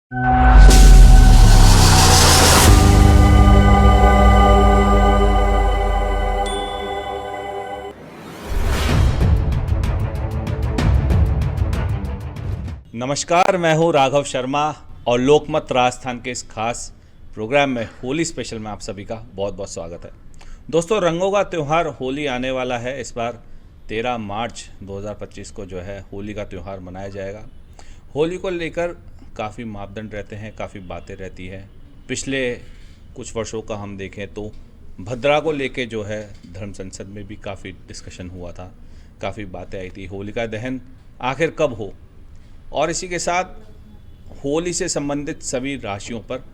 नमस्कार, मैं हूं राघव शर्मा और लोकमत राजस्थान के इस खास प्रोग्राम में होली स्पेशल में आप सभी का बहुत बहुत स्वागत है। दोस्तों, रंगों का त्यौहार होली आने वाला है। इस बार 13 मार्च 2025 को जो है होली का त्यौहार मनाया जाएगा। होली को लेकर काफ़ी मापदंड रहते हैं, काफ़ी बातें रहती हैं। पिछले कुछ वर्षों का हम देखें तो भद्रा को लेके जो है धर्म संसद में भी काफ़ी डिस्कशन हुआ था, काफ़ी बातें आई थी। होलिका दहन आखिर कब हो, और इसी के साथ होली से संबंधित सभी राशियों पर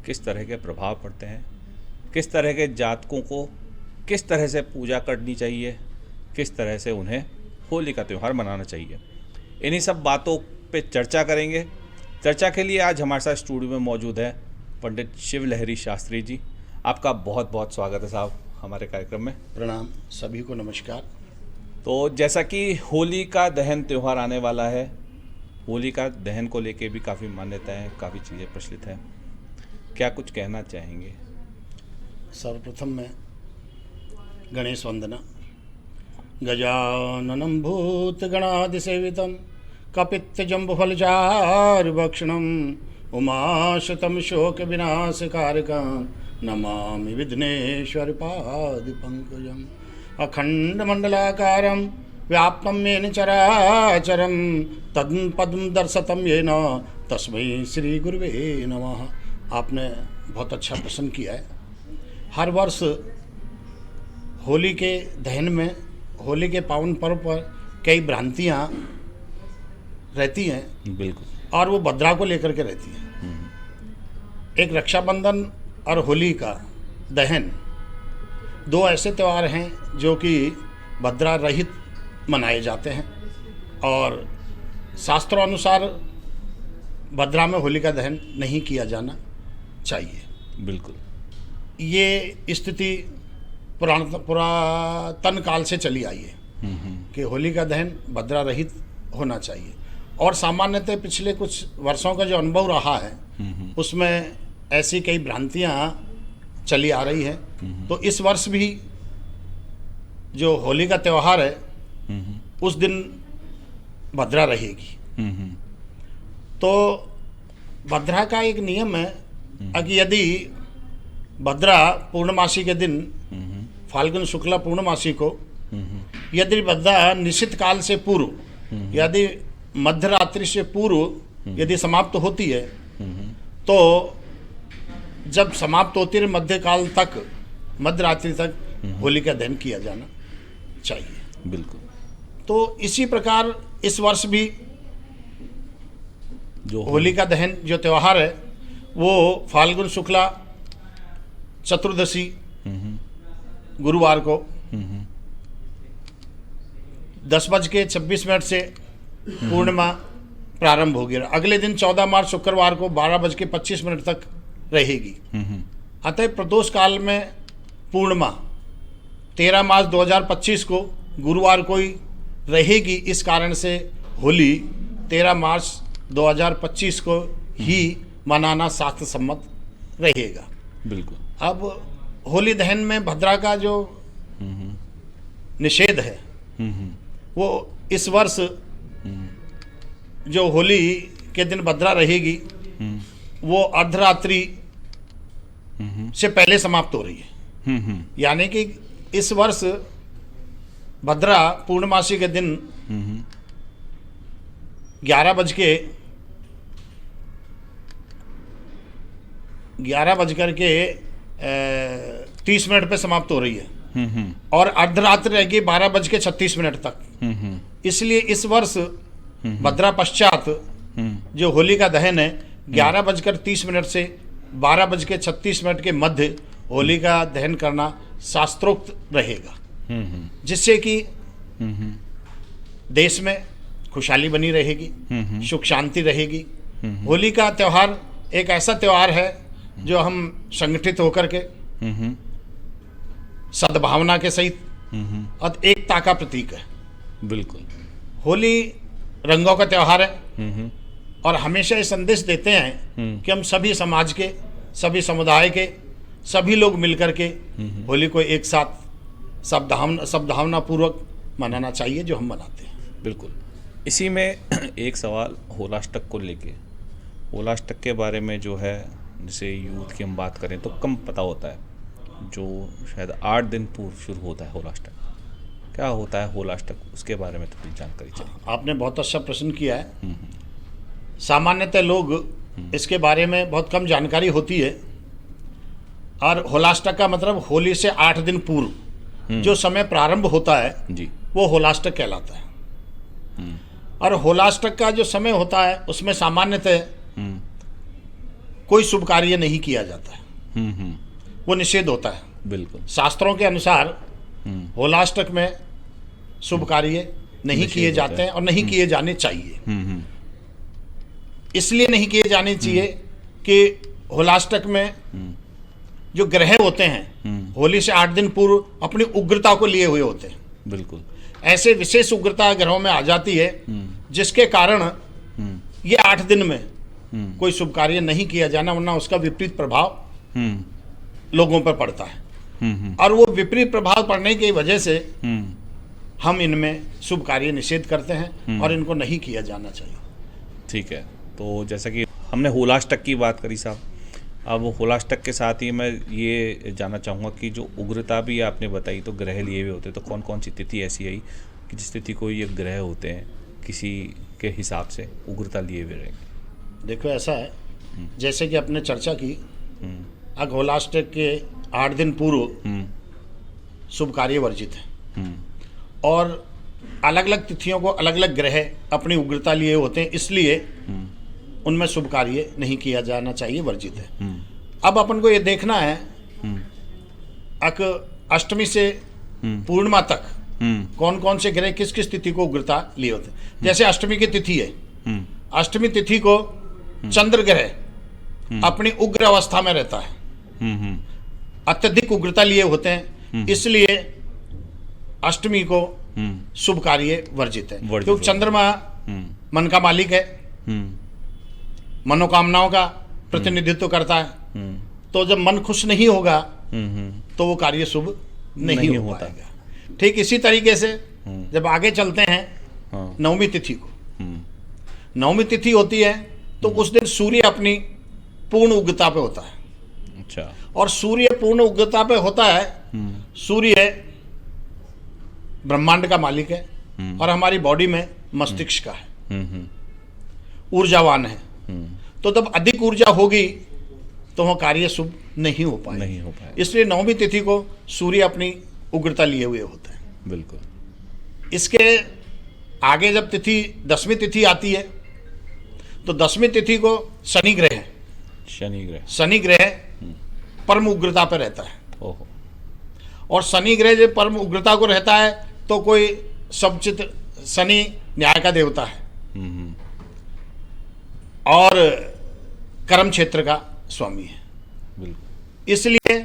किस तरह के प्रभाव पड़ते हैं, किस तरह के जातकों को किस तरह से पूजा करनी चाहिए, किस तरह से उन्हें होली का त्यौहार मनाना चाहिए, इन्हीं सब बातों पे चर्चा करेंगे। चर्चा के लिए आज हमारे साथ स्टूडियो में मौजूद है पंडित शिव लहरी शास्त्री जी। आपका बहुत बहुत स्वागत है साहब हमारे कार्यक्रम में। प्रणाम, सभी को नमस्कार। तो जैसा कि होली का दहन त्यौहार आने वाला है, होली का दहन को लेके भी काफ़ी मान्यताएं हैं, काफ़ी चीज़ें प्रचलित हैं। क्या कुछ कहना चाहेंगे? सर्वप्रथम मैं गणेश वंदना। गजाननं भूतगणादिसेवितं कपित्थजम्बुफलचारुभक्षणम् उमाशतं शोकविनाशकारकं नमामि विघ्नेश्वरपादपङ्कजम्। अखण्डमण्डलाकारं व्याप्तं येन चराचरं तत्पदं दर्शितं येन तस्मै श्री गुरुवे नमः। आपने बहुत अच्छा प्रश्न किया है। हर वर्ष होली के दहन में, होली के पावन पर्व पर कई भ्रांतियाँ रहती हैं। बिल्कुल। और वो भद्रा को लेकर के रहती हैं। एक रक्षाबंधन और होली का दहन दो ऐसे त्यौहार हैं जो कि भद्रा रहित मनाए जाते हैं, और शास्त्रों अनुसार भद्रा में होली का दहन नहीं किया जाना चाहिए। बिल्कुल। ये स्थिति पुरातन काल से चली आई है कि होली का दहन भद्रा रहित होना चाहिए, और सामान्यतः पिछले कुछ वर्षों का जो अनुभव रहा है उसमें ऐसी कई भ्रांतियाँ चली आ रही हैं। तो इस वर्ष भी जो होली का त्यौहार है उस दिन भद्रा रहेगी। तो भद्रा का एक नियम है कि यदि भद्रा पूर्णमासी के दिन, फाल्गुन शुक्ला पूर्णमासी को, यदि भद्रा निश्चित काल से पूर्व, यदि मध्यरात्रि से पूर्व यदि समाप्त होती है, तो जब समाप्त होती है मध्य काल तक, मध्यरात्रि तक होली का दहन किया जाना चाहिए। बिल्कुल। तो इसी प्रकार इस वर्ष भी जो होली का दहन जो त्यौहार है वो फाल्गुन शुक्ला चतुर्दशी गुरुवार को 10:26 से पूर्णिमा प्रारंभ होगी। अगले दिन 14 मार्च शुक्रवार को 12:25 तक रहेगी। अतः प्रदोष काल में पूर्णिमा 13 मार्च 2025 को गुरुवार को ही रहेगी। इस कारण से होली 13 मार्च 2025 को ही मनाना शास्त्र सम्मत रहेगा। बिल्कुल। अब होली दहन में भद्रा का जो निषेध है वो इस वर्ष जो होली के दिन भद्रा रहेगी वो अर्धरात्रि से पहले समाप्त हो रही है। यानी कि इस वर्ष भद्रा पूर्णमासी के दिन 11:30 पे समाप्त हो रही है, और अर्धरात्रि रहेगी 12:36 तक। इसलिए इस वर्ष भद्रा पश्चात जो होली का दहन है 11:30 से 12:36 के मध्य होली का दहन करना शास्त्रोक्त रहेगा, जिससे कि देश में खुशहाली बनी रहेगी, सुख शांति रहेगी। होली का त्यौहार एक ऐसा त्यौहार है जो हम संगठित होकर के सद्भावना के सहित और एकता का प्रतीक है। बिल्कुल। होली रंगों का त्यौहार है, और हमेशा ये संदेश देते हैं कि हम सभी समाज के, सभी समुदाय के, सभी लोग मिलकर के होली को एक साथ सद्भावना पूर्वक मनाना चाहिए, जो हम मनाते हैं। बिल्कुल। इसी में एक सवाल होलाष्टक को लेके, होलाष्टक के बारे में जो है, जैसे यूथ की हम बात करें तो कम पता होता है, जो शायद 8 दिन पूर्व शुरू होता है होलाष्टक। क्या होता है होलाष्टक, उसके बारे में थोड़ी जानकारी चाहिए। आपने बहुत अच्छा प्रश्न किया है। सामान्यतः लोग इसके बारे में बहुत कम जानकारी होती है, और होलाष्टक का मतलब होली से 8 दिन पूर्व जो समय प्रारंभ होता है जी, वो होलाष्टक कहलाता है। और होलाष्टक का जो समय होता है उसमें सामान्यतः कोई शुभ कार्य नहीं किया जाता है, वो निषेध होता है। बिल्कुल। शास्त्रों के अनुसार होलाष्टक में शुभ कार्य नहीं किए जाते हैं और नहीं किए जाने चाहिए। इसलिए नहीं किए जाने चाहिए कि होलाष्टक में जो ग्रह होते हैं होली से 8 दिन पूर्व अपनी उग्रता को लिए हुए होते हैं। बिल्कुल। ऐसे विशेष उग्रता ग्रहों में आ जाती है जिसके कारण ये 8 दिन में कोई शुभ कार्य नहीं किया जाना, वरना उसका विपरीत प्रभाव लोगों पर पड़ता है। और वो विपरीत प्रभाव पड़ने की वजह से हम इनमें शुभ कार्य निषेध करते हैं और इनको नहीं किया जाना चाहिए। ठीक है। तो जैसा कि हमने होलाष्टक की बात करी साहब, अब होलाष्टक के साथ ही मैं ये जानना चाहूँगा कि जो उग्रता भी आपने बताई, तो ग्रह लिए हुए होते, तो कौन कौन सी तिथि ऐसी आई कि जिस तिथि को ये ग्रह होते हैं किसी के हिसाब से उग्रता लिए हुए रहेंगे? देखो ऐसा है, जैसे कि आपने चर्चा की, अब होलाष्टक के 8 दिन पूर्व शुभ कार्य वर्जित है, और अलग अलग तिथियों को अलग अलग ग्रह अपनी उग्रता लिए होते हैं, इसलिए उनमें शुभ कार्य नहीं किया जाना चाहिए, वर्जित है। अब अपन को ये देखना है अष्टमी से पूर्णिमा तक कौन कौन से ग्रह किस किस तिथि को उग्रता लिए होते हैं। जैसे अष्टमी की तिथि है, अष्टमी तिथि को चंद्र ग्रह अपनी उग्र अवस्था में रहता है, अत्यधिक उग्रता लिए होते हैं, इसलिए अष्टमी को शुभ कार्य वर्जित है। क्योंकि चंद्रमा मन का मालिक है, मनोकामनाओं का प्रतिनिधित्व करता है, तो जब मन खुश नहीं होगा तो वो कार्य शुभ नहीं हो पाएगा। ठीक इसी तरीके से जब आगे चलते हैं नवमी तिथि को, नवमी तिथि होती है तो उस दिन सूर्य अपनी पूर्ण उग्रता पे होता है। अच्छा। और सूर्य पूर्ण उग्रता पे होता है, सूर्य ब्रह्मांड का मालिक है और हमारी बॉडी में मस्तिष्क का है, ऊर्जावान है। तो जब अधिक ऊर्जा होगी तो वह कार्य शुभ नहीं हो पाए। इसलिए नवमी तिथि को सूर्य अपनी उग्रता लिए हुए होते हैं। बिल्कुल। इसके आगे जब तिथि दसवीं तिथि आती है तो दसवीं तिथि को शनि ग्रह है, शनि ग्रह परम उग्रता पर रहता है। ओहो। और शनि ग्रह जब परम उग्रता को रहता है तो कोई सबचित शनि न्याय का देवता है और कर्म क्षेत्र का स्वामी है। बिल्कुल। इसलिए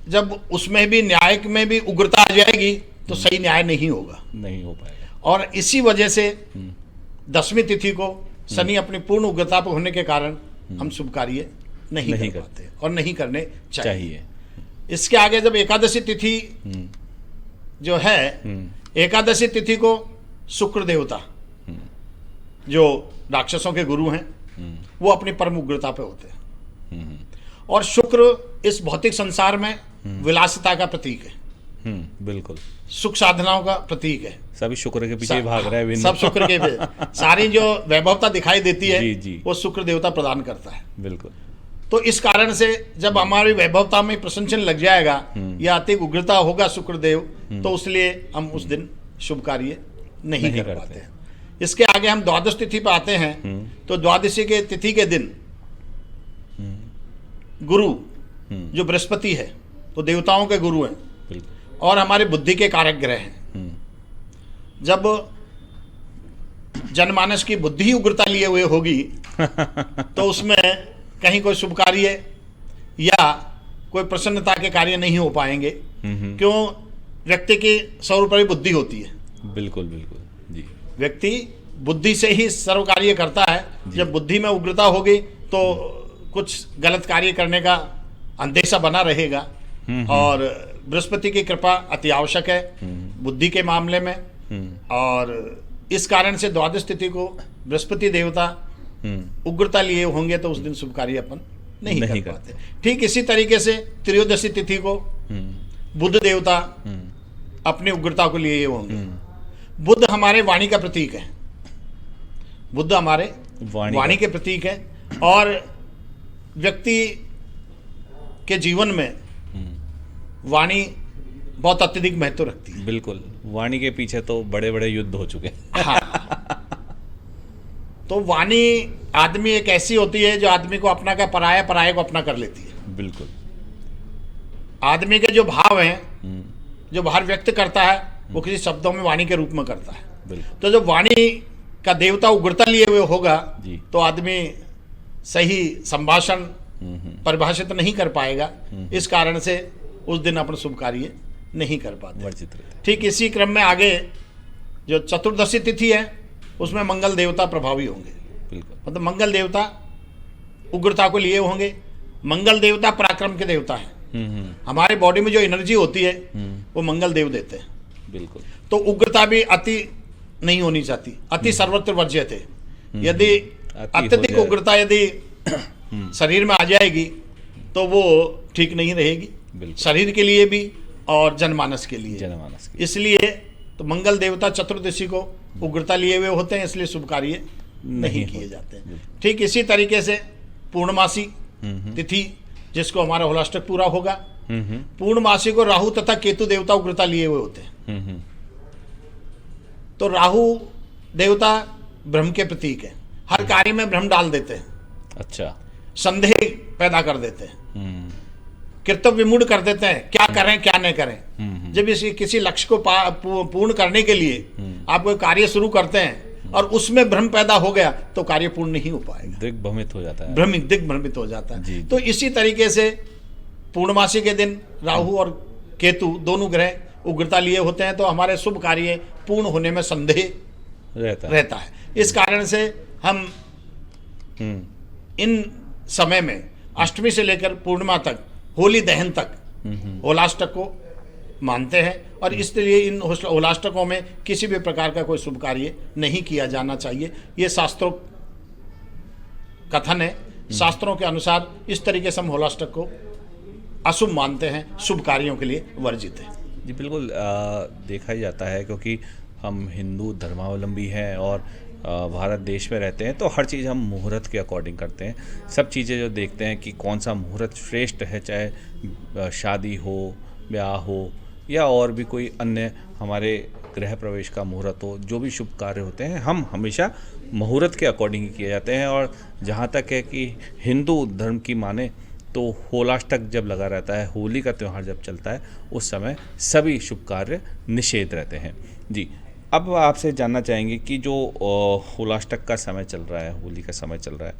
जब उसमें भी न्याय में भी उग्रता आ जाएगी तो सही न्याय नहीं हो पाएगा। और इसी वजह से दसवीं तिथि को शनि अपनी पूर्ण उग्रता पर होने के कारण हम शुभ कार्य नहीं कर पाते और नहीं करने चाहिए। इसके आगे जब एकादशी तिथि जो है, एकादशी तिथि को शुक्र देवता जो राक्षसों के गुरु हैं वो अपनी परम उग्रता पे होते हैं। और शुक्र इस भौतिक संसार में विलासिता का प्रतीक है। बिल्कुल। सुख साधनाओं का प्रतीक है। सभी शुक्र के पीछे भाग रहे हैं, सब शुक्र के सारी जो वैभवता दिखाई देती है जी। वो शुक्र देवता प्रदान करता है। बिल्कुल। तो इस कारण से जब हमारी वैभवता में प्रसंचन लग जाएगा या अतिक उग्रता होगा शुक्रदेव, तो इसलिए हम उस दिन शुभ कार्य नहीं कर पाते हैं। इसके आगे हम द्वादश तिथि पर आते हैं तो द्वादशी के तिथि के दिन गुरु जो बृहस्पति है तो देवताओं के गुरु हैं और हमारे बुद्धि के कारक ग्रह हैं। जब जनमानस की बुद्धि उग्रता लिए हुए होगी तो उसमें कहीं कोई शुभ कार्य या कोई प्रसन्नता के कार्य नहीं हो पाएंगे। क्यों? व्यक्ति की स्वरूप बुद्धि होती है। बिल्कुल जी। व्यक्ति बुद्धि से ही सर्व कार्य करता है। जब बुद्धि में उग्रता होगी तो कुछ गलत कार्य करने का अंदेशा बना रहेगा। और बृहस्पति की कृपा अति आवश्यक है बुद्धि के मामले में। और इस कारण से द्वादश तिथि को बृहस्पति देवता उग्रता लिए होंगे तो उस दिन शुभ कार्य अपन नहीं कर पाते। ठीक इसी तरीके से त्रयोदशी तिथि को बुध देवता अपनी उग्रता को लिए होंगे। बुध हमारे वाणी का प्रतीक है। बुध हमारे वाणी के प्रतीक है और व्यक्ति के जीवन में वाणी बहुत अत्यधिक महत्व रखती है। बिल्कुल, वाणी के पीछे तो बड़े बड़े युद्ध हो चुके हैं। हाँ। तो वाणी आदमी एक ऐसी होती है जो आदमी को अपना का पराया, पराये को अपना कर लेती है। बिल्कुल। आदमी के जो भाव हैं जो बाहर व्यक्त करता है वो किसी शब्दों में वाणी के रूप में करता है। बिल्कुल। तो जब वाणी का देवता उग्रता लिए हुए होगा तो आदमी सही संभाषण परिभाषित नहीं कर पाएगा। इस कारण से उस दिन अपन शुभ कार्य नहीं कर पाते। ठीक इसी क्रम में आगे जो चतुर्दशी तिथि है उसमें मंगल देवता प्रभावी होंगे। बिल्कुल। मतलब मंगल देवता उग्रता को लिए होंगे। मंगल देवता पराक्रम के देवता है। हमारे बॉडी में जो एनर्जी होती है वो मंगल देव देते हैं। बिल्कुल। तो उग्रता भी अति नहीं होनी चाहती। अति सर्वत्र वर्ज्य थे। यदि अत्यधिक उग्रता यदि शरीर में आ जाएगी तो वो ठीक नहीं रहेगी, शरीर के लिए भी और जनमानस के लिए। इसलिए तो मंगल देवता चतुर्दशी को उग्रता लिए हुए होते हैं, इसलिए शुभ कार्य नहीं किए जाते हैं। ठीक इसी तरीके से पूर्णमासी तिथि जिसको हमारा होलाष्टक पूरा होगा, पूर्णमासी को राहु तथा केतु देवता उग्रता लिए हुए होते हैं। तो राहु देवता ब्रह्म के प्रतीक है। हर कार्य में भ्रम डाल देते हैं। अच्छा। संदेह पैदा कर देते हैं, कर्तव्य विमूढ़ कर देते हैं, क्या करें क्या नहीं करें। जब इसी किसी लक्ष्य को पूर्ण करने के लिए आप कोई कार्य शुरू करते हैं और उसमें भ्रम पैदा हो गया तो कार्य पूर्ण नहीं हो पाएगा, दिग्भ्रमित हो जाता है। दिग्भ्रमित हो जाता है। तो इसी तरीके से पूर्णमासी के दिन राहु और केतु दोनों ग्रह उग्रता लिए होते हैं तो हमारे शुभ कार्य पूर्ण होने में संदेह रहता है। इस कारण से हम इन समय में अष्टमी से लेकर पूर्णिमा तक, होली दहन तक होलाष्टक को मानते हैं और इसलिए इन होलाष्टकों में किसी भी प्रकार का कोई शुभ कार्य नहीं किया जाना चाहिए। ये शास्त्रों कथन है। शास्त्रों के अनुसार इस तरीके से हम होलाष्टक को अशुभ मानते हैं, शुभ कार्यों के लिए वर्जित है। जी बिल्कुल। देखा ही जाता है क्योंकि हम हिंदू धर्मावलंबी हैं और भारत देश में रहते हैं तो हर चीज़ हम मुहूर्त के अकॉर्डिंग करते हैं। सब चीज़ें जो देखते हैं कि कौन सा मुहूर्त श्रेष्ठ है, चाहे शादी हो, ब्याह हो या और भी कोई अन्य हमारे गृह प्रवेश का मुहूर्त हो, जो भी शुभ कार्य होते हैं हम हमेशा मुहूर्त के अकॉर्डिंग ही किए जाते हैं। और जहाँ तक है कि हिंदू धर्म की माने तो होलाष्टक जब लगा रहता है, होली का त्यौहार जब चलता है, उस समय सभी शुभ कार्य निषेध रहते हैं। जी, अब आपसे जानना चाहेंगे कि जो होलाष्टक का समय चल रहा है, होली का समय चल रहा है,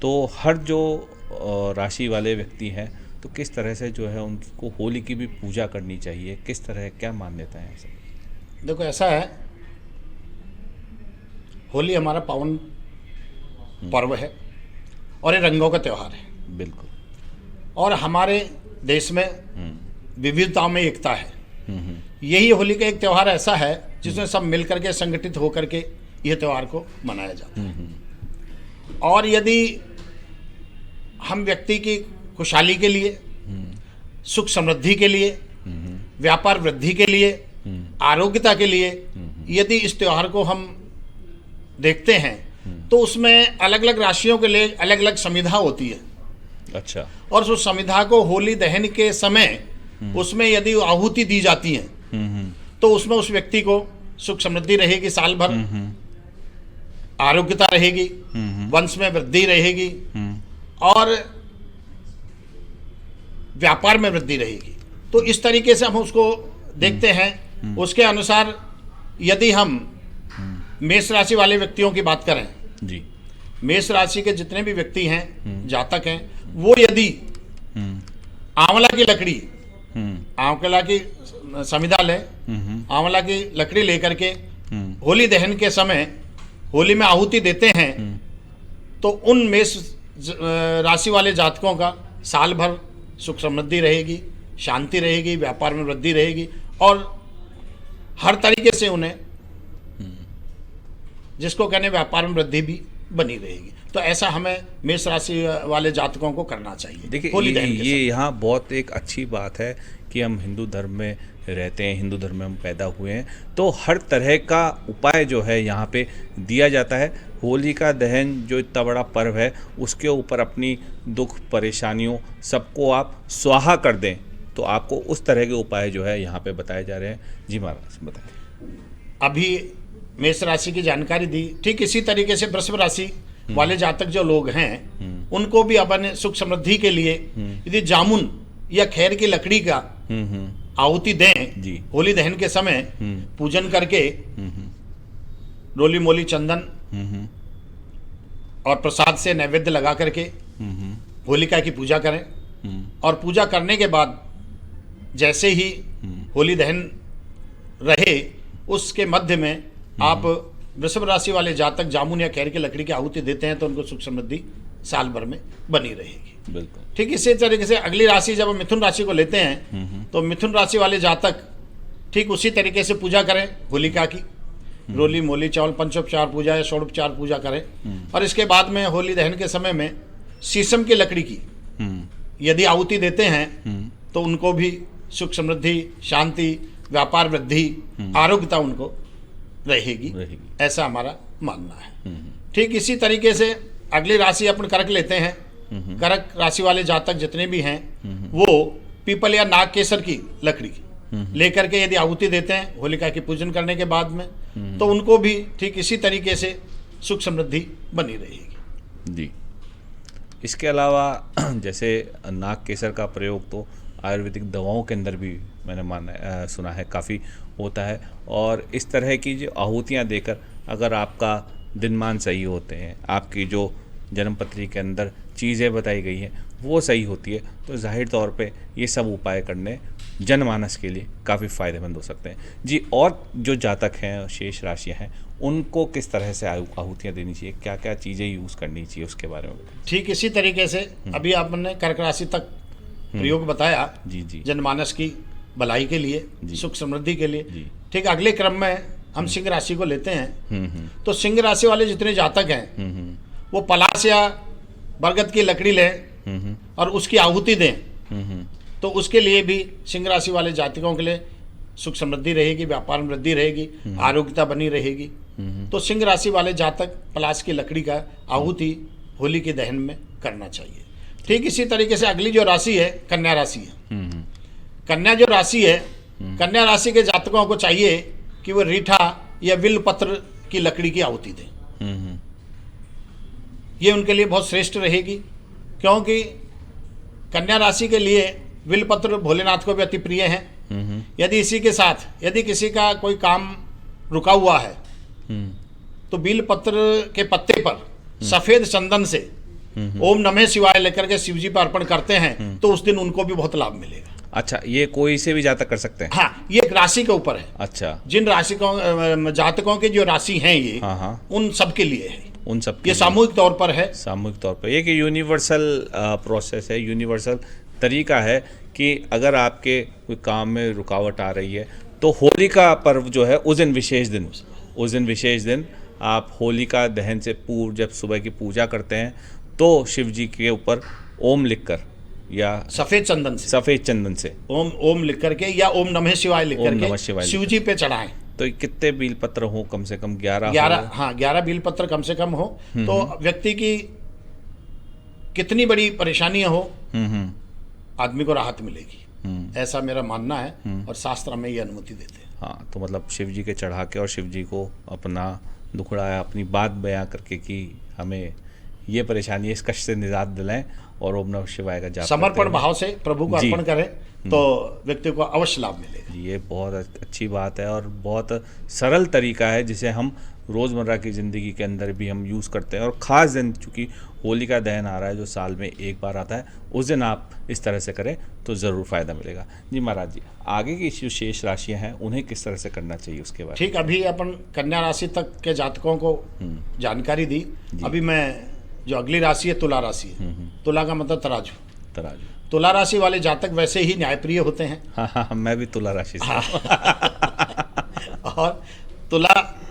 तो हर जो राशि वाले व्यक्ति हैं तो किस तरह से जो है उनको होली की भी पूजा करनी चाहिए, किस तरह, क्या मान्यता है? देखो ऐसा है, होली हमारा पावन पर्व है और ये रंगों का त्यौहार है। बिल्कुल। और हमारे देश में विविधताओं में एकता है। यही होली का एक त्यौहार ऐसा है जिसमें सब मिलकर के संगठित होकर के यह त्यौहार को मनाया जाता है। और यदि हम व्यक्ति की खुशहाली के लिए, सुख समृद्धि के लिए, व्यापार वृद्धि के लिए, आरोग्यता के लिए यदि इस त्यौहार को हम देखते हैं तो उसमें अलग अलग राशियों के लिए अलग अलग संविधा होती है। अच्छा। और उस संविधा को होली दहन के समय उसमें यदि आहुति दी जाती है तो उसमें उस व्यक्ति को सुख समृद्धि रहेगी साल भर, आरोग्यता रहेगी, वंश में वृद्धि रहेगी और व्यापार में वृद्धि रहेगी। तो इस तरीके से हम उसको देखते हैं। उसके अनुसार यदि हम मेष राशि वाले व्यक्तियों की बात करें जी, मेष राशि के जितने भी व्यक्ति हैं, जातक हैं, वो यदि आंवला की लकड़ी, आंवला की संविधा लें, आंवला की लकड़ी लेकर के होली दहन के समय होली में आहुति देते हैं तो उन मेष राशि वाले जातकों का साल भर सुख समृद्धि रहेगी, शांति रहेगी, व्यापार में वृद्धि रहेगी और हर तरीके से उन्हें जिसको कहने व्यापार में वृद्धि भी बनी रहेगी। तो ऐसा हमें मेष राशि वाले जातकों को करना चाहिए। देखिए होली दहन के ये यहाँ बहुत एक अच्छी बात है कि हम हिंदू धर्म में रहते हैं, हिंदू धर्म में हम पैदा हुए हैं, तो हर तरह का उपाय जो है यहाँ पे दिया जाता है। होली का दहन जो इतना बड़ा पर्व है उसके ऊपर अपनी दुख परेशानियों सबको आप स्वाहा कर दें, तो आपको उस तरह के उपाय जो है यहाँ पे बताए जा रहे हैं। जी महाराज बताएं। अभी मेष राशि की जानकारी दी, ठीक इसी तरीके से वृषभ राशि वाले जातक जो लोग हैं उनको भी अपन सुख समृद्धि के लिए यदि जामुन या खैर की लकड़ी का आहुति दें जी। होली दहन के समय पूजन करके रोली मोली चंदन और प्रसाद से नैवेद्य लगा करके होलिका की पूजा करें और पूजा करने के बाद जैसे ही होली दहन रहे उसके मध्य में आप वृषभ राशि वाले जातक जामुन या खैर की लकड़ी की आहुति देते हैं तो उनको सुख समृद्धि साल भर में बनी रहेगी। बिल्कुल ठीक इसी तरीके से अगली राशि जब हम मिथुन राशि को लेते हैं तो मिथुन राशि वाले जातक ठीक उसी तरीके से पूजा करें होलिका की, रोली मोली चावल पंचोपचार पूजा या षोडोपचार पूजा करें और इसके बाद में होली दहन के समय में शीशम की लकड़ी की यदि आहुति देते हैं तो उनको भी सुख समृद्धि, शांति, व्यापार वृद्धि, आरोग्यता उनको रहेगी। ऐसा हमारा मानना है। ठीक इसी तरीके से अगली राशि अपन कर्क लेते हैं। कर्क राशि वाले जातक जितने भी हैं वो पीपल या नाग केसर की लकड़ी लेकर के यदि आहुति देते हैं होलिका की पूजन करने के बाद में तो उनको भी ठीक इसी तरीके से सुख समृद्धि बनी रहेगी। जी। इसके अलावा जैसे नाग केसर का प्रयोग तो आयुर्वेदिक दवाओं के अंदर भी मैंने सुना है काफ़ी होता है, और इस तरह की जो आहुतियाँ देकर अगर आपका दिनमान सही होते हैं, आपकी जो जन्म पत्री के अंदर चीज़ें बताई गई हैं वो सही होती है, तो जाहिर तौर पे ये सब उपाय करने जनमानस के लिए काफ़ी फ़ायदेमंद हो सकते हैं। जी, और जो जातक हैं, शेष राशियाँ हैं, उनको किस तरह से आहुतियाँ देनी चाहिए, क्या क्या चीज़ें यूज़ करनी चाहिए, उसके बारे में बताइए। ठीक इसी तरीके से अभी आपने कर्क राशि तक प्रयोग बताया जी जी जनमानस की भलाई के लिए, सुख समृद्धि के लिए। ठीक अगले क्रम में हम सिंह राशि को लेते हैं तो सिंह राशि वाले जितने जातक हैं वो पलाश या बरगद की लकड़ी लें और उसकी आहुति दें तो उसके लिए भी सिंह राशि वाले जातकों के लिए सुख समृद्धि रहेगी, व्यापार में वृद्धि रहेगी, आरोग्यता बनी रहेगी। तो सिंह राशि वाले जातक पलाश की लकड़ी का आहुति होली के दहन में करना चाहिए। ठीक इसी तरीके से अगली जो राशि है कन्या राशि है। कन्या जो राशि है, कन्या राशि के जातकों को चाहिए कि वो रीठा या विल पत्र की लकड़ी की आहुति दें। ये उनके लिए बहुत श्रेष्ठ रहेगी क्योंकि कन्या राशि के लिए विल पत्र भोलेनाथ को भी अति प्रिय हैं। यदि इसी के साथ यदि किसी का कोई काम रुका हुआ है तो बिल पत्र के पत्ते पर सफेद चंदन से ओम नमः शिवाय लेकर के शिव जी पर अर्पण करते हैं तो उस दिन उनको भी बहुत लाभ मिलेगा। अच्छा, ये कोई से भी जातक कर सकते हैं? हाँ, ये एक राशि के ऊपर है। अच्छा, जिन राशिकों जातकों के जो राशि हैं ये उन सब के लिए है, उन सब ये सामूहिक तौर पर है। सामूहिक तौर पर एक यूनिवर्सल प्रोसेस है, यूनिवर्सल तरीका है कि अगर आपके कोई काम में रुकावट आ रही है तो होली का पर्व जो है उस दिन विशेष दिन आप होलिका दहन से पूर्व जब सुबह की पूजा करते हैं तो शिव जी के ऊपर ओम लिखकर या सफेद चंदन से ओम लिख करके या ओम नमः शिवाय लिख करके शिव जी पे चढ़ाएं। तो कितने बील पत्र हो? कम से कम 11। हाँ, 11 बील पत्र कम से कम हो तो व्यक्ति की कितनी बड़ी परेशानी हो आदमी को राहत मिलेगी, ऐसा मेरा मानना है और शास्त्र में ये अनुमति देते हैं। हाँ, तो मतलब शिव जी के चढ़ा के और शिव जी को अपना दुखड़ा अपनी बात बयां करके कि हमें ये परेशानी है, इस कष्ट से निजात दिलाएं और ओम नमः शिवाय का जाप समर्पण भाव से प्रभु को अर्पण करें तो व्यक्ति को अवश्य लाभ मिलेगा। ये बहुत अच्छी बात है और बहुत सरल तरीका है जिसे हम रोज़मर्रा की ज़िंदगी के अंदर भी हम यूज़ करते हैं। और ख़ास दिन चूँकि होलिका दहन आ रहा है जो साल में एक बार आता है, उस दिन आप इस तरह से करें तो ज़रूर फ़ायदा मिलेगा। जी महाराज जी, आगे की जो शेष राशियाँ हैं उन्हें किस तरह से करना चाहिए उसके बारे ठीक, अभी अपन कन्या राशि तक के जातकों को जानकारी दी। अभी मैं जो अगली राशि है तुला राशि है। तुला का मतलब तराजू। में तराजू। तुला राशि वाले जातक वैसे ही न्यायप्रिय होते हैं। हाँ, मैं भी तुला राशि से हूँ। और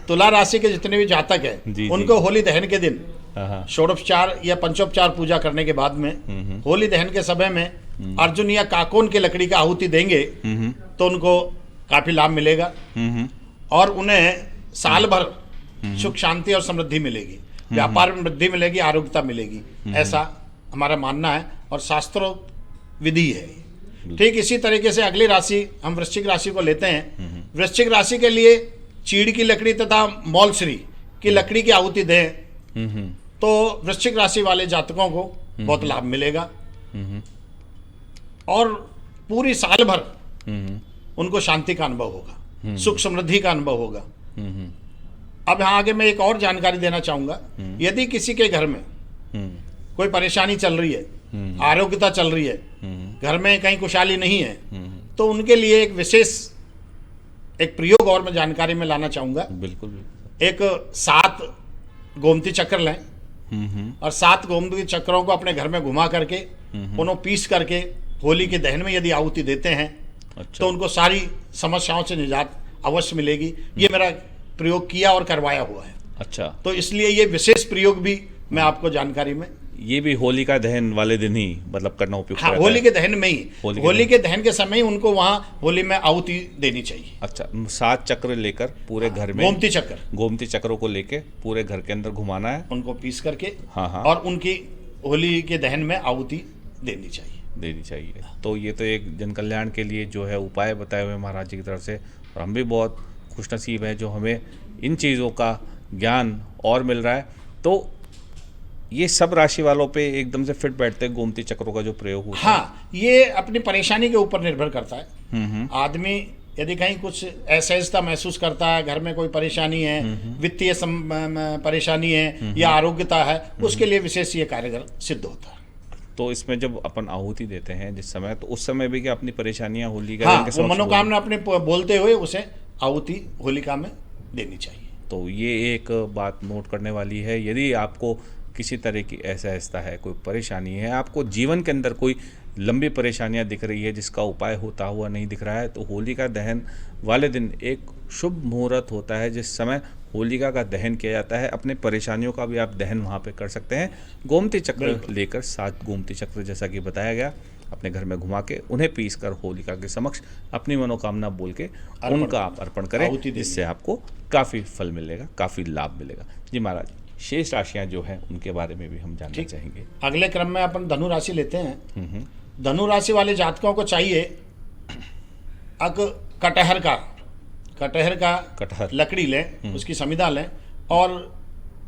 तुला राशि के जितने भी जातक हैं उनको होली दहन के दिन हाँ, षोडोपचार या पंचोपचार पूजा करने के बाद में होली दहन के समय में अर्जुन या काकोन की लकड़ी का आहुति देंगे तो उनको काफी लाभ मिलेगा और उन्हें साल भर सुख शांति और समृद्धि मिलेगी, व्यापार में वृद्धि मिलेगी, आरोग्यता मिलेगी, ऐसा हमारा मानना है और शास्त्रोक्त विधि है। ठीक इसी तरीके से अगली राशि हम वृश्चिक राशि को लेते हैं। वृश्चिक राशि के लिए चीड़ की लकड़ी तथा मौलश्री की लकड़ी की आहुति दें तो वृश्चिक राशि वाले जातकों को बहुत लाभ मिलेगा और पूरी साल भर उनको शांति का अनुभव होगा, सुख समृद्धि का अनुभव होगा। अब यहाँ आगे मैं एक और जानकारी देना चाहूंगा। यदि किसी के घर में कोई परेशानी चल रही है, आरोग्यता चल रही है, घर में कहीं खुशहाली नहीं है, तो उनके लिए एक विशेष एक प्रयोग और मैं जानकारी में लाना चाहूंगा। बिल्कुल। एक 7 गोमती चक्र लें और 7 गोमती चक्रों को अपने घर में घुमा करके उन्हें पीस करके होली के दहन में यदि आहुति देते हैं तो उनको सारी समस्याओं से निजात अवश्य मिलेगी। ये मेरा प्रयोग किया और करवाया हुआ है। अच्छा, तो इसलिए ये विशेष प्रयोग भी मैं आपको जानकारी में, ये भी होलिका दहन वाले दिन ही मतलब करना उपयुक्त हाँ, रहता होली है। के दहन में ही, होली के दहन के समय ही उनको वहाँ होली में आहुति देनी चाहिए। अच्छा, 7 चक्र लेकर पूरे घर में गोमती चक्रों को लेके पूरे घर के अंदर घुमाना है, उनको पीस करके हाँ, और उनकी होली के दहन में आहुति देनी चाहिए। तो ये तो एक जन कल्याण के लिए जो है उपाय बताए हुए महाराज जी की तरफ से, और हम भी बहुत खुशनसीब हैं जो हमें इन चीज़ों का ज्ञान और मिल रहा है। तो ये सब राशि वालों पे एकदम से फिट बैठते हैं गोमती चक्रों का जो प्रयोग होता है। हाँ, ये अपनी परेशानी के ऊपर निर्भर करता है। आदमी यदि कहीं कुछ असहजता महसूस करता है, घर में कोई परेशानी है, वित्तीय परेशानी है या आरोग्यता है, उसके लिए विशेष ये कारगर सिद्ध होता है। तो इसमें जब अपन आहुति देते हैं जिस समय, तो उस समय भी क्या अपनी परेशानियां होलिका हाँ, वो मनोकामना अपने बोलते हुए उसे आहुति होलिका में देनी चाहिए। तो ये एक बात नोट करने वाली है। यदि आपको किसी तरह की असहजता है, कोई परेशानी है, आपको जीवन के अंदर कोई लंबी परेशानियां दिख रही है जिसका उपाय होता हुआ नहीं दिख रहा है, तो होलिका दहन वाले दिन एक शुभ मुहूर्त होता है जिस समय होलिका का दहन किया जाता है। अपने परेशानियों का भी आप दहन वहाँ पे कर सकते हैं। गोमती चक्र लेकर 7 गोमती चक्र जैसा कि बताया गया अपने घर में घुमा के उन्हें पीस कर होलिका के समक्ष अपनी मनोकामना बोल के उनका आप अर्पण करें, जिससे आपको काफ़ी फल मिलेगा, काफ़ी लाभ मिलेगा। जी महाराज, शेष राशियां जो हैं उनके बारे में भी हम जानना चाहेंगे। अगले क्रम में अपन धनु राशि लेते हैं। धनु राशि वाले जातकों को चाहिए कटहर लकड़ी लें, उसकी समिधा लें और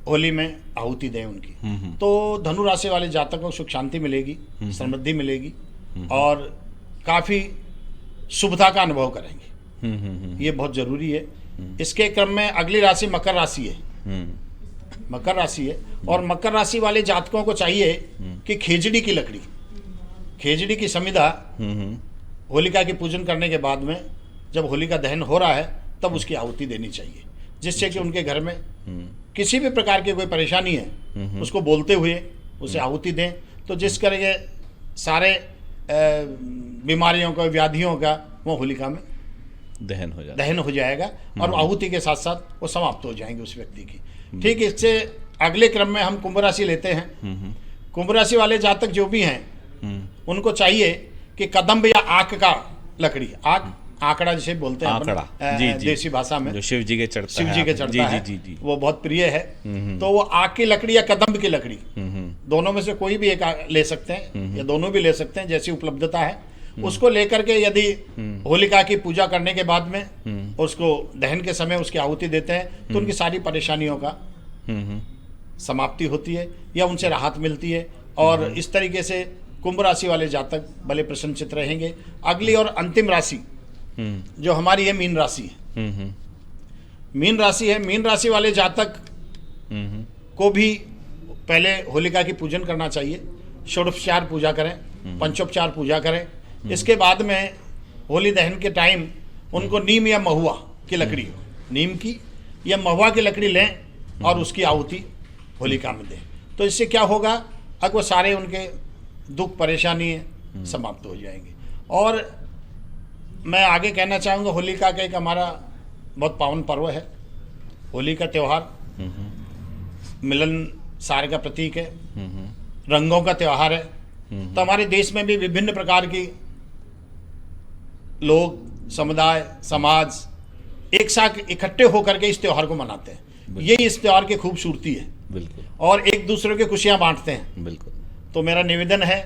होली में आहुति दें उनकी। तो धनु राशि वाले जातकों को सुख शांति मिलेगी, समृद्धि मिलेगी और काफ़ी शुभता का अनुभव करेंगे। ये बहुत जरूरी है। इसके क्रम में अगली राशि मकर राशि है। मकर राशि है और मकर राशि वाले जातकों को चाहिए कि खेजड़ी की लकड़ी, खेजड़ी की समिधा होलिका की पूजन करने के बाद में जब होलिका दहन हो रहा है तब उसकी आहुति देनी चाहिए, जिससे कि उनके घर में किसी भी प्रकार की कोई परेशानी है उसको बोलते हुए उसे आहुति दें, तो जिस करके सारे बीमारियों का, व्याधियों का वो होलिका में दहन हो जाएगा और आहुति के साथ साथ वो समाप्त हो जाएंगे उस व्यक्ति की। ठीक, इससे अगले क्रम में हम कुंभ राशि लेते हैं। कुंभ राशि वाले जातक जो भी हैं उनको चाहिए कि कदम्ब या आक का लकड़ी, आंकड़ा जिसे बोलते हैं आंकड़ा, देसी भाषा में, जो शिव जी के चढ़ता है, जी, वो बहुत प्रिय है। तो वो आक की लकड़ी या कदम्ब की लकड़ी, दोनों में से कोई भी एक ले सकते हैं या दोनों भी ले सकते हैं, जैसी उपलब्धता है। उसको लेकर के यदि होलिका की पूजा करने के बाद में उसको दहन के समय उसकी आहुति देते हैं तो उनकी सारी परेशानियों का समाप्ति होती है या उनसे राहत मिलती है और इस तरीके से कुंभ राशि वाले जातक भले प्रसन्नचित रहेंगे। अगली और अंतिम राशि जो हमारी है मीन राशि है। मीन राशि है, मीन राशि वाले जातक को भी पहले होलिका की पूजन करना चाहिए, षोडशोपचार पूजा करें, पंचोपचार पूजा करें। इसके बाद में होली दहन के टाइम उनको नीम या महुआ की लकड़ी, नीम की या महुआ की लकड़ी लें और उसकी आहुति होलिका में दें। तो इससे क्या होगा, अब वो सारे उनके दुख परेशानी समाप्त हो जाएंगे। और मैं आगे कहना चाहूँगा, होलिका का एक हमारा बहुत पावन पर्व है। होली का त्यौहार मिलनसार का प्रतीक है, रंगों का त्यौहार है। तो हमारे देश में भी विभिन्न प्रकार की लोग, समुदाय, समाज एक साथ इकट्ठे होकर के इस त्यौहार को मनाते हैं। यही इस त्यौहार की खूबसूरती है। बिल्कुल। और एक दूसरे की खुशियां बांटते हैं। बिल्कुल। तो मेरा निवेदन है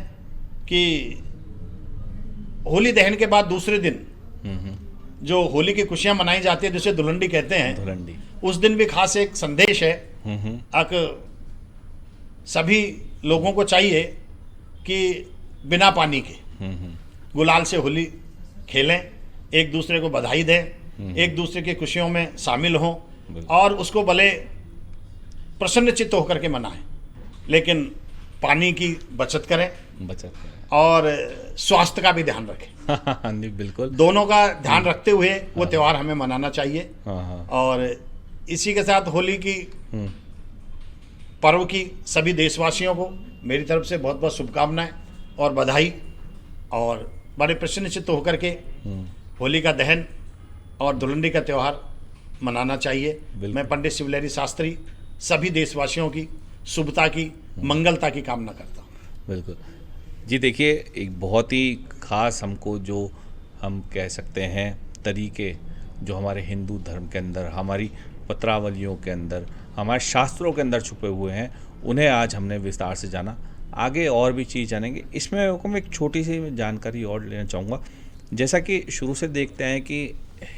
कि होली दहन के बाद दूसरे दिन जो होली की खुशियां मनाई जाती है, जिसे धुलंडी कहते हैं, धुलंडी, उस दिन भी खास एक संदेश है। सभी लोगों को चाहिए कि बिना पानी के गुलाल से होली खेलें, एक दूसरे को बधाई दें, एक दूसरे की खुशियों में शामिल हों और उसको भले प्रसन्न चित्त होकर के मनाएं, लेकिन पानी की बचत करें और स्वास्थ्य का भी ध्यान रखें। बिल्कुल, दोनों का ध्यान रखते हुए वो त्यौहार हमें मनाना चाहिए। और इसी के साथ होली की पर्व की सभी देशवासियों को मेरी तरफ से बहुत बहुत शुभकामनाएं और बधाई, और बड़े प्रसन्नचित्त होकर के होली का दहन और धुलंडी का त्यौहार मनाना चाहिए। मैं पंडित शिवलहरी शास्त्री सभी देशवासियों की शुभता की, मंगलता की कामना करता हूँ। बिल्कुल जी। देखिए, एक बहुत ही खास हमको जो हम कह सकते हैं तरीके जो हमारे हिंदू धर्म के अंदर, हमारी पत्रावलियों के अंदर, हमारे शास्त्रों के अंदर छुपे हुए हैं, उन्हें आज हमने विस्तार से जाना। आगे और भी चीज़ जानेंगे। इसमें मैं एक छोटी सी जानकारी और लेना चाहूँगा। जैसा कि शुरू से देखते हैं कि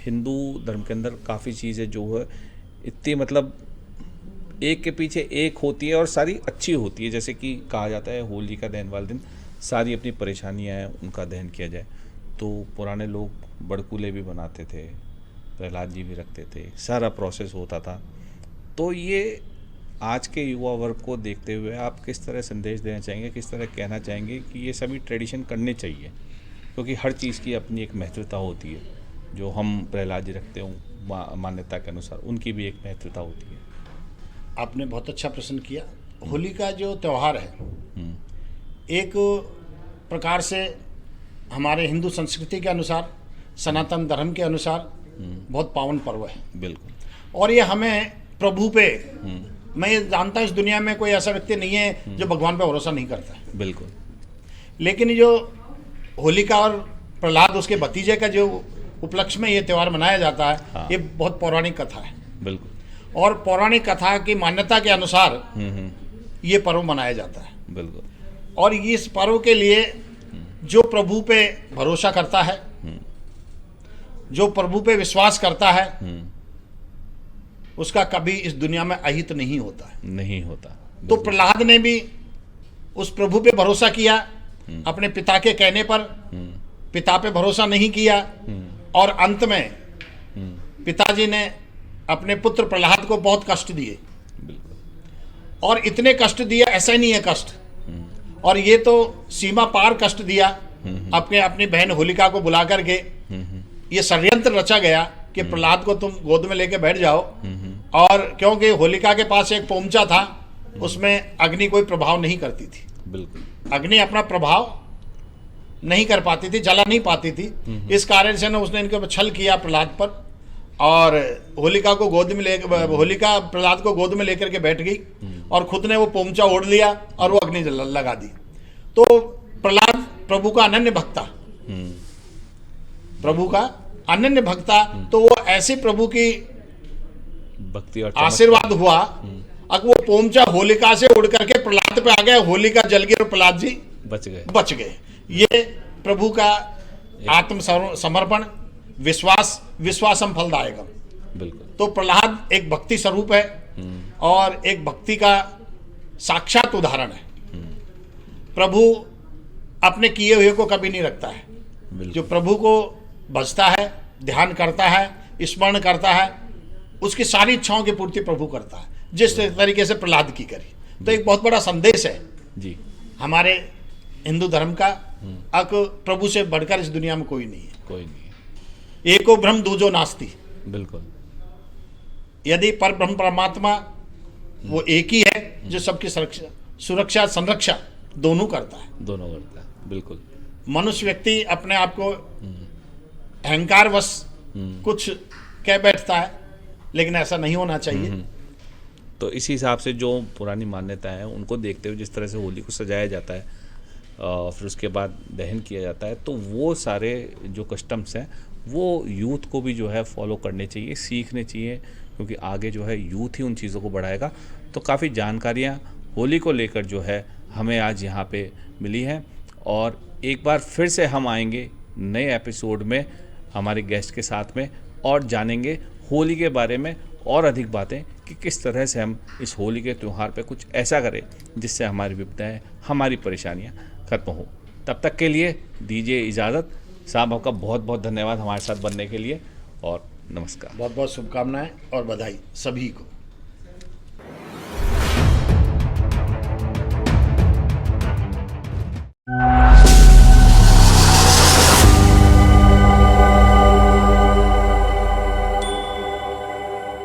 हिंदू धर्म के अंदर काफ़ी चीज़ें जो है इतनी मतलब एक के पीछे एक होती है और सारी अच्छी होती है। जैसे कि कहा जाता है होली का दहन वाले दिन सारी अपनी परेशानियां हैं उनका दहन किया जाए। तो पुराने लोग बड़कूले भी बनाते थे, प्रहलाद जी भी रखते थे, सारा प्रोसेस होता था। तो ये आज के युवा वर्ग को देखते हुए आप किस तरह संदेश देना चाहेंगे, किस तरह कहना चाहेंगे कि ये सभी ट्रेडिशन करने चाहिए? क्योंकि हर चीज़ की अपनी एक महत्वता होती है। जो हम प्रहलाद जी रखते हों मान्यता के अनुसार, उनकी भी एक महत्वता होती है। आपने बहुत अच्छा प्रश्न किया। होली का जो त्यौहार है एक प्रकार से हमारे हिंदू संस्कृति के अनुसार, सनातन धर्म के अनुसार बहुत पावन पर्व है। बिल्कुल। और ये हमें प्रभु पे, मैं ये जानता हूँ इस दुनिया में कोई ऐसा व्यक्ति नहीं है जो भगवान पे भरोसा नहीं करता है। बिल्कुल। लेकिन जो होलिका और प्रहलाद उसके भतीजे का जो उपलक्ष्य में ये त्यौहार मनाया जाता है, हाँ। ये बहुत पौराणिक कथा है। बिल्कुल। और पौराणिक कथा की मान्यता के अनुसार ये पर्व मनाया जाता है। बिल्कुल। और इस पर्व के लिए जो प्रभु पे भरोसा करता है, जो प्रभु पे विश्वास करता है, उसका कभी इस दुनिया में अहित नहीं होता है। नहीं होता। तो प्रहलाद ने भी उस प्रभु पे भरोसा किया, अपने पिता के कहने पर पिता पे भरोसा नहीं किया, और अंत में पिताजी ने अपने पुत्र प्रहलाद को बहुत कष्ट दिए। और इतने कष्ट दिया, ऐसा ही नहीं है कष्ट, और ये तो सीमा पार कष्ट दिया। अपनी बहन होलिका को बुला करके ये षड्यंत्र रचा गया कि प्रहलाद को तुम गोद में लेके बैठ जाओ, और क्योंकि होलिका के पास एक पोमचा था, उसमें अग्नि कोई प्रभाव नहीं करती थी। बिल्कुल। अग्नि अपना प्रभाव नहीं कर पाती थी, जला नहीं पाती थी। इस कारण से ना उसने इनके ऊपर छल किया प्रहलाद पर, और होलिका प्रहलाद को गोद में लेकर के बैठ गई और खुद ने वो पोमचा ओढ़ लिया और वो अग्नि लगा दी। तो प्रहलाद प्रभु का अनन्य भक्ता, प्रभु का अनन्य भक्ता, तो वो ऐसे प्रभु की भक्ति और आशीर्वाद हुआ। अब वो पोमचा होलिका से उड़ करके प्रहलाद पे आ गया, होलिका जल गई और प्रहलाद जी बच गए। ये प्रभु का आत्म समर्पण, विश्वासम फलदायकम। बिल्कुल। तो प्रहलाद एक भक्ति स्वरूप है और एक भक्ति का साक्षात उदाहरण है। प्रभु अपने किए हुए को कभी नहीं रखता है। जो प्रभु को भजता है, ध्यान करता है, स्मरण करता है, उसकी सारी इच्छाओं की पूर्ति प्रभु करता है, जिस तरीके से प्रहलाद की करी। तो एक बहुत बड़ा संदेश है जी। हमारे हिंदू धर्म का। अक प्रभु से बढ़कर इस दुनिया में कोई नहीं है। कोई नहीं है। एको ब्रह्म दूजो नास्ति। बिल्कुल। यदि पर ब्रह्म परमात्मा वो एक ही है जो सबकी सुरक्षा संरक्षा दोनों करता है। दोनों करता है, बिल्कुल। मनुष्य व्यक्ति अपने आप को अहंकार वश कुछ कह बैठता है, लेकिन ऐसा नहीं होना चाहिए। तो इसी हिसाब से जो पुरानी मान्यताएं हैं उनको देखते हुए जिस तरह से होली को सजाया जाता है, फिर उसके बाद दहन किया जाता है, तो वो सारे जो कस्टम्स हैं वो यूथ को भी जो है फॉलो करने चाहिए, सीखने चाहिए, क्योंकि आगे जो है यूथ ही उन चीज़ों को बढ़ाएगा। तो काफ़ी जानकारियाँ होली को लेकर जो है हमें आज यहाँ पे मिली हैं, और एक बार फिर से हम आएंगे नए एपिसोड में हमारे गेस्ट के साथ में और जानेंगे होली के बारे में और अधिक बातें कि किस तरह से हम इस होली के त्यौहार पे कुछ ऐसा करें जिससे हमारी विपदाएं, हमारी परेशानियां खत्म हो। तब तक के लिए दीजिए इजाज़त। साहब आपका बहुत बहुत धन्यवाद हमारे साथ बनने के लिए, और नमस्कार। बहुत बहुत शुभकामनाएं और बधाई सभी को।